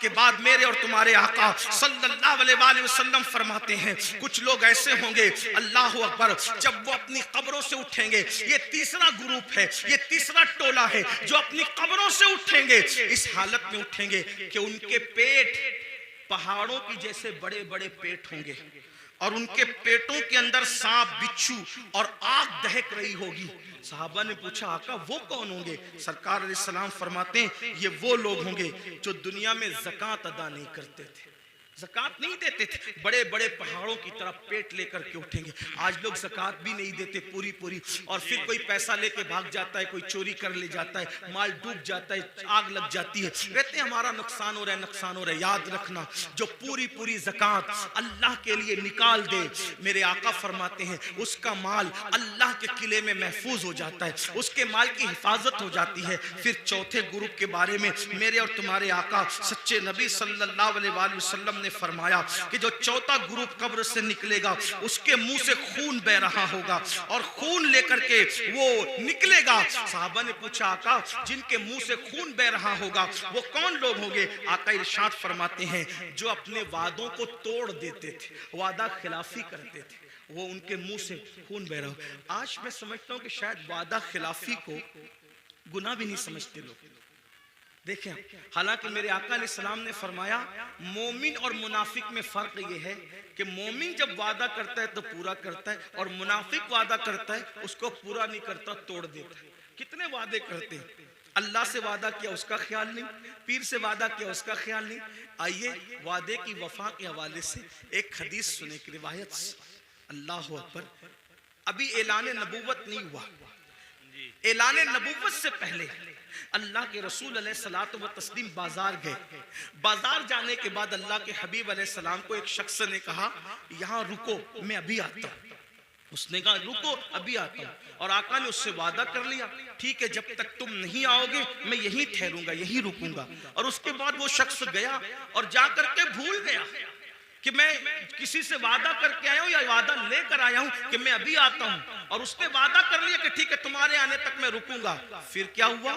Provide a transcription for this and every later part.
کے بعد میرے اور تمہارے آقا صلی اللہ علیہ وآلہ وسلم فرماتے ہیں کچھ لوگ ایسے ہوں گے اللہ اکبر جب وہ اپنی قبروں سے اٹھیں گے، یہ تیسرا گروپ ہے، یہ تیسرا ٹولہ ہے جو اپنی قبروں سے اٹھیں گے، اس حالت میں اٹھیں گے کہ ان کے پیٹ پہاڑوں کی جیسے بڑے بڑے پیٹ ہوں گے اور ان کے پیٹوں کے اندر سانپ بچھو اور آگ دہک رہی ہوگی۔ صحابہ نے پوچھا آقا وہ کون ہوں گے؟ سرکار علیہ السلام فرماتے ہیں یہ وہ لوگ ہوں گے جو دنیا میں زکوٰۃ ادا نہیں کرتے تھے، زکوٰۃ نہیں دیتے تھے، بڑے بڑے پہاڑوں کی طرف پیٹ لے کر کے اٹھیں گے۔ آج لوگ زکوٰۃ بھی نہیں دیتے پوری اور پھر کوئی پیسہ لے کے بھاگ جاتا ہے، کوئی چوری کر لے جاتا ہے، مال ڈوب جاتا ہے، آگ لگ جاتی ہے، کہتے ہیں ہمارا نقصان ہو رہا ہے، نقصان ہو رہا ہے۔ یاد رکھنا جو پوری زکوٰۃ اللہ کے لیے نکال دے، میرے آقا فرماتے ہیں اس کا مال اللہ کے قلعے میں محفوظ ہو جاتا ہے، اس کے مال کی حفاظت ہو جاتی ہے۔ پھر چوتھے گروپ کے بارے میں میرے اور تمہارے آقا سچے نبی صلی اللہ علیہ وآلہ وسلم نے فرمایا کہ جو چوتھا گروپ قبر سے نکلے گا اس کے منہ سے خون بہ رہا ہوگا اور خون لے کر کے وہ نکلے گا۔ صحابہ نے پوچھا آقا جن کے منہ سے خون بہ رہا ہوگا وہ کون لوگ ہوں گے؟ آقا ارشاد فرماتے ہیں جو اپنے وعدوں کو توڑ دیتے تھے، وعدہ خلافی کرتے تھے، وہ ان کے منہ سے خون بہ رہا ہو۔ آج میں سمجھتا ہوں کہ شاید وعدہ خلافی کو گناہ بھی نہیں سمجھتے لوگ۔ دیکھیں حالانکہ میرے آقا علیہ السلام نے فرمایا مومن اور منافق میں فرق یہ ہے کہ مومن جب وعدہ کرتا ہے تو پورا کرتا ہے اور منافق وعدہ کرتا ہے اس کو پورا نہیں کرتا، توڑ دیتا ہے۔ کتنے وعدے کرتے ہیں، اللہ سے وعدہ کیا اس کا خیال نہیں، پیر سے وعدہ کیا اس کا خیال نہیں۔ آئیے وعدے کی وفا کے حوالے سے ایک حدیث سنے کی روایت سے۔ اللہ اکبر، ابھی اعلان نبوت نہیں ہوا، اعلان نبوت سے پہلے اللہ کے رسول علیہ الصلوۃ والتسلیم بازار گئے۔ بازار جانے کے بعد اللہ کے حبیب علیہ السلام کو ایک شخص نے کہا یہاں رکو میں ابھی آتا ہوں۔ اس نے کہا رکو ابھی آتا ہوں، اور آقا نے اس سے وعدہ کر لیا ٹھیک ہے جب تک تم نہیں آؤ گے میں یہیں ٹھہروں گا، یہیں رکوں گا۔ اور اس کے بعد وہ شخص گیا اور جا کر کے بھول گیا کہ میں کسی سے وعدہ کر کے آیا ہوں یا وعدہ لے کر آیا ہوں کہ میں ابھی آتا ہوں، اور اس نے وعدہ کر لیا کہ ٹھیک ہے تمہارے آنے تک میں رکوں گا۔ پھر کیا ہوا؟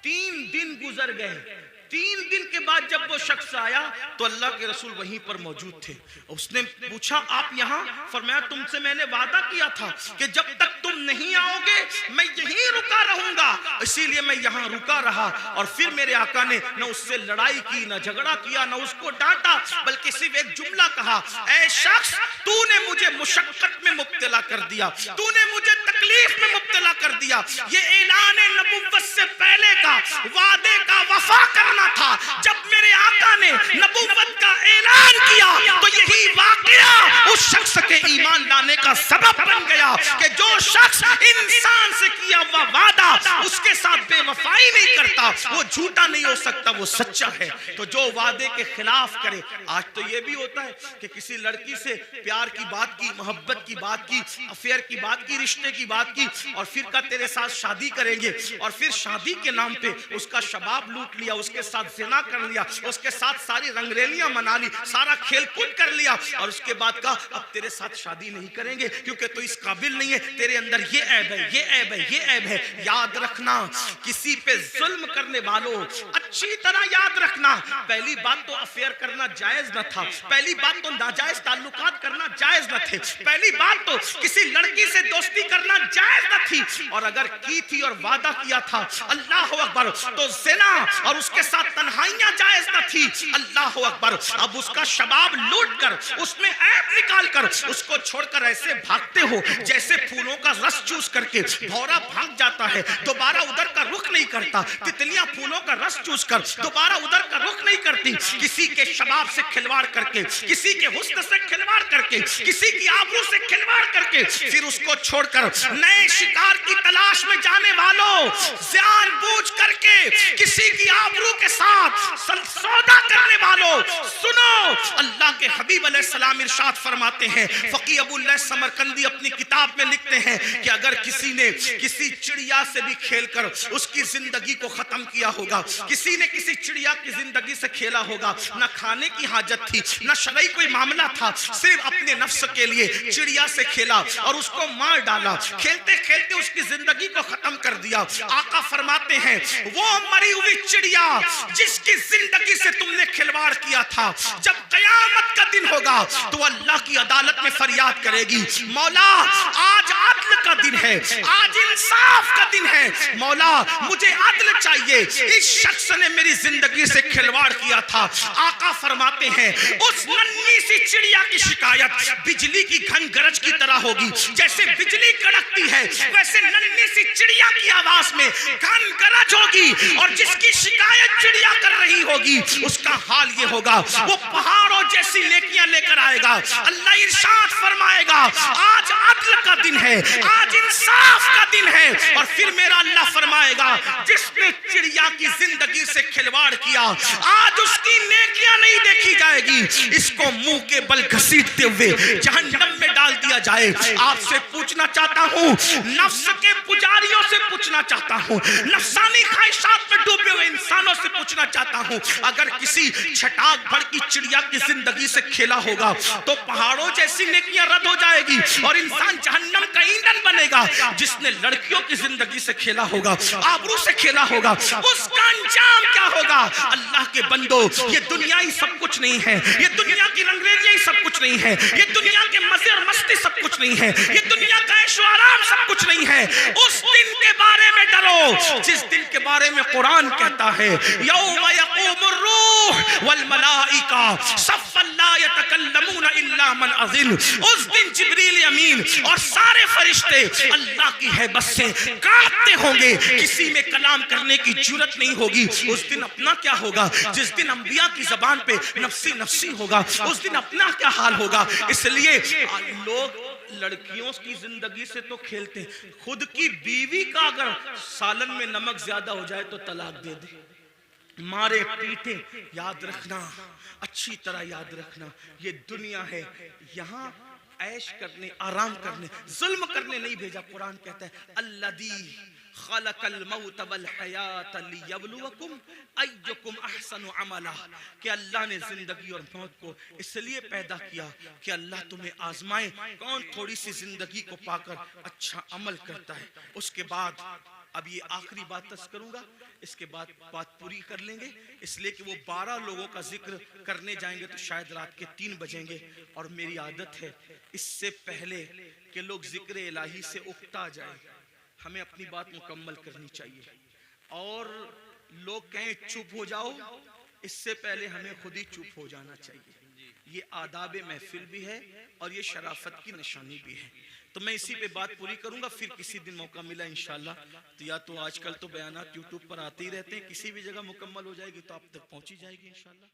3 دن گزر گئے۔ 3 دن کے بعد جب وہ شخص آیا تو اللہ کے رسول وہیں پر موجود تھے۔ اس نے پوچھا آپ یہاں؟ فرمایا تم سے میں نے وعدہ کیا تھا کہ جب تک تم نہیں آؤ گے میں یہیں رکا رہوں گا، اسی لیے میں یہاں رکا رہا۔ اور پھر میرے آقا نے نہ اس سے لڑائی کی، نہ جھگڑا کیا، نہ اس کو ڈانٹا، بلکہ صرف ایک جملہ کہا اے شخص تو نے مجھے مشقت میں مبتلا کر دیا، تو نے مجھے تکلیف میں مبتلا کر دیا۔ یہ اعلان نبوت سے پہلے کا وعدے کا وفا کرنا تھا۔ جب میرے آقا نے نبوت کا اعلان کیا تو یہی واقعہ اس شخص کے ایمان لانے کا سبب بن گیا کہ جو شخص انسان سے کیا ہوا وعدہ اس کے ساتھ بے وفائی نہیں کرتا وہ جھوٹا نہیں ہو سکتا، وہ سچا ہے۔ تو جو وعدے کے خلاف کرے، آج تو یہ بھی ہوتا ہے کہ کسی لڑکی سے پیار کی بات کی، محبت کی بات کی، افیئر کی بات کی، رشتے کی بات کی، اور پھر کا تیرے ساتھ شادی کریں گے، اور پھر شادی کے نام پہ اس کا شباب لوٹ لیا، اس کے ساتھ زنا کر لیا، اس کے ساتھ ساری رنگریلیاں منا لی، سارا کھیل کود کر لیا، اور اس کے بعد کہا اب تیرے ساتھ شادی نہیں کریں گے کیونکہ تو اس قابل نہیں ہے، تیرے اندر یہ عیب ہے، یہ عیب ہے، یہ عیب ہے۔ یاد رکھنا کسی پہ ظلم کرنے والوں اچھی طرح یاد رکھنا، پہلی بات تو افیئر کرنا جائز نہ تھا، پہلی بات تو ناجائز تعلقات کرنا جائز نہ تھے، پہلی بات تو کسی لڑکی سے دوستی کرنا جائز نہ تھی، اور اگر کی تھی اور وعدہ کیا تھا اللہ اکبر تو زنا اور اس کے ساتھ تنہائیاں جائز نہ تھی۔ اللہ اکبر، اب اس کا شباب لوٹ کر اس میں عیب نکال کر اس کو چھوڑ کر ایسے بھاگتے ہو جیسے پھولوں کا رس چوس کر کے بھورا بھاگ جاتا ہے، دوبارہ ادھر کا رخ نہیں کرتا، تتلیاں پھولوں کا رس چوس کر دوبارہ ادھر کا رخ نہیں کرتی۔ کسی کے شباب سے کھلواڑ کر کے، کسی کے حسن سے کھلواڑ کر کے، کسی کی آبرو سے کھلواڑ کر کے پھر اس کو چھوڑ کر نئے شکار کی تلاش میں جانے والوں، جان بوجھ کر کے کسی کی آبرو کے ساتھ سودا کرنے والوں، سنو اللہ کے حبیب علیہ السلام ارشاد فرماتے ہیں، فقی ابو اللہ سمرقندی اپنی کتاب میں لکھتے ہیں کہ اگر کسی نے کسی چڑیا سے بھی کھیل کر اس کی زندگی کو ختم کیا ہوگا، کسی نے کسی چڑیا کی زندگی سے کھیلا ہوگا، نہ کھانے کی حاجت تھی، نہ شرعی کوئی معاملہ تھا، صرف اپنے نفس کے لیے چڑیا سے کھیلا اور اس کو مار ڈالا، کھیلتے کھیلتے اس کی زندگی کو ختم کر دیا، آقا فرماتے ہیں وہ مری ہوئی چڑیا جس کی زندگی سے تم نے کھلواڑ کیا تھا، جب قیامت کا دن ہوگا تو اللہ کی عدالت میں فریاد کرے گی، مولا آج عدل کا دن ہے، آج انصاف کا دن ہے، مولا مجھے عدل چاہیے، اس شخص نے میری زندگی سے کھلواڑ کیا تھا۔ آقا فرماتے ہیں اس ننھی سی چڑیا کی شکایت بجلی کی گھن گرج کی طرح ہوگی، جیسے بجلی کڑکتی ہے ویسے ننھی سی چڑیا کی آواز میں گھن گرج ہوگی، اور جس کی شکایت چڑیا کر رہی ہوگی اس کا حال یہ ہوگا وہ پہاڑوں جیسی نیکیاں لے کر آئے گا۔ اللہ ارشاد فرمائے گا آج عدل کا دن ہے، آج انصاف کا دن ہے، اور پھر میرا اللہ فرمائے گا جس نے چڑیا کی زندگی سے کھلواڑ کیا آج اس کی نیکیاں نہیں دیکھی جائے گی، اس کو منہ کے بل گھسیٹتے ہوئے جہنم میں ڈال دیا جائے۔ آپ سے پوچھنا چاہتا ہوں، نفس کے پجاریوں سے پوچھنا چاہتا ہوں، نفسانی خواہشات میں ڈوبے ہوئے انسانوں سے پوچھنا چاہتا ہوں، اگر کسی چھٹاک بھر کی چڑیا کی زندگی سے کھیلا ہوگا تو پہاڑوں جیسی نیکیاں رد ہو جائے گی اور انسان جہنم کا ایندھن بنے گا۔ جس نے لڑکیوں کی زندگی سے کھیلا ہوگا، آبرو سے کھیلا ہوگا، اس کا انجام کیا ہوگا؟ اللہ کے بندو، یہ دنیا ہی سب کچھ نہیں ہے، یہ دنیا کی رنگریزیاں ہی سب کچھ نہیں ہے، یہ دنیا کے مزے اور مستی سب کچھ نہیں ہے، یہ دنیا کا عیش و آرام سب کچھ نہیں ہے۔ اس دن کے بارے میں ڈرو جس دن کے بارے میں قرآن کہتا ہے یوم یقوم الروح والملائکہ صفا لا یتکلمون الا من اذن۔ اس دن جبریل امین اور سارے فرشتے اللہ کی ہیبت سے کانپتے ہوں گے، کسی میں کلام کرنے کی جرت نہیں ہوگی۔ اس دن اپنا کیا ہوگا؟ جس دن انبیاء کی زبان پہ نفسی نفسی ہوگا، اس دن اپنا کیا حال ہوگا؟ اس لیے لوگ لڑکیوں کی زندگی سے تو کھیلتے ہیں، خود کی بیوی کا اگر سالن میں نمک زیادہ ہو جائے تو طلاق دے دے، مارے پیٹے۔ یاد رکھنا، اچھی طرح یاد رکھنا، یہ دنیا ہے، یہاں عیش کرنے، آرام کرنے، ظلم کرنے نہیں بھیجا۔ قرآن کہتا ہے الذی خلق الموت والحیات لیبلوکم ایکم احسن عملا، کہ اللہ نے زندگی اور موت کو اس لیے پیدا کیا کہ اللہ تمہیں آزمائے کون تھوڑی سی زندگی کو پا کر اچھا عمل کرتا ہے۔ اس کے بعد اب یہ آخری بات تس کروں گا، اس کے بعد بات پوری کر لیں گے، اس لیے کہ وہ 12 لوگوں کا ذکر کرنے جائیں گے تو شاید رات کے 3 بجیں گے، اور میری عادت ہے اس سے پہلے کہ لوگ ذکر الہی سے اکتا جائیں ہمیں اپنی بات مکمل کرنی چاہیے، اور لوگ کہیں چپ ہو جاؤ اس سے پہلے ہمیں خود ہی چپ ہو جانا چاہیے۔ یہ آداب محفل بھی ہے اور یہ شرافت کی نشانی بھی ہے۔ تو میں اسی پہ بات پوری کروں گا، پھر کسی دن موقع ملا انشاءاللہ تو یا تو آج کل تو بیانات یوٹیوب پر آتے ہی رہتے ہیں، کسی بھی جگہ مکمل ہو جائے گی تو آپ تک پہنچی جائے گی انشاءاللہ۔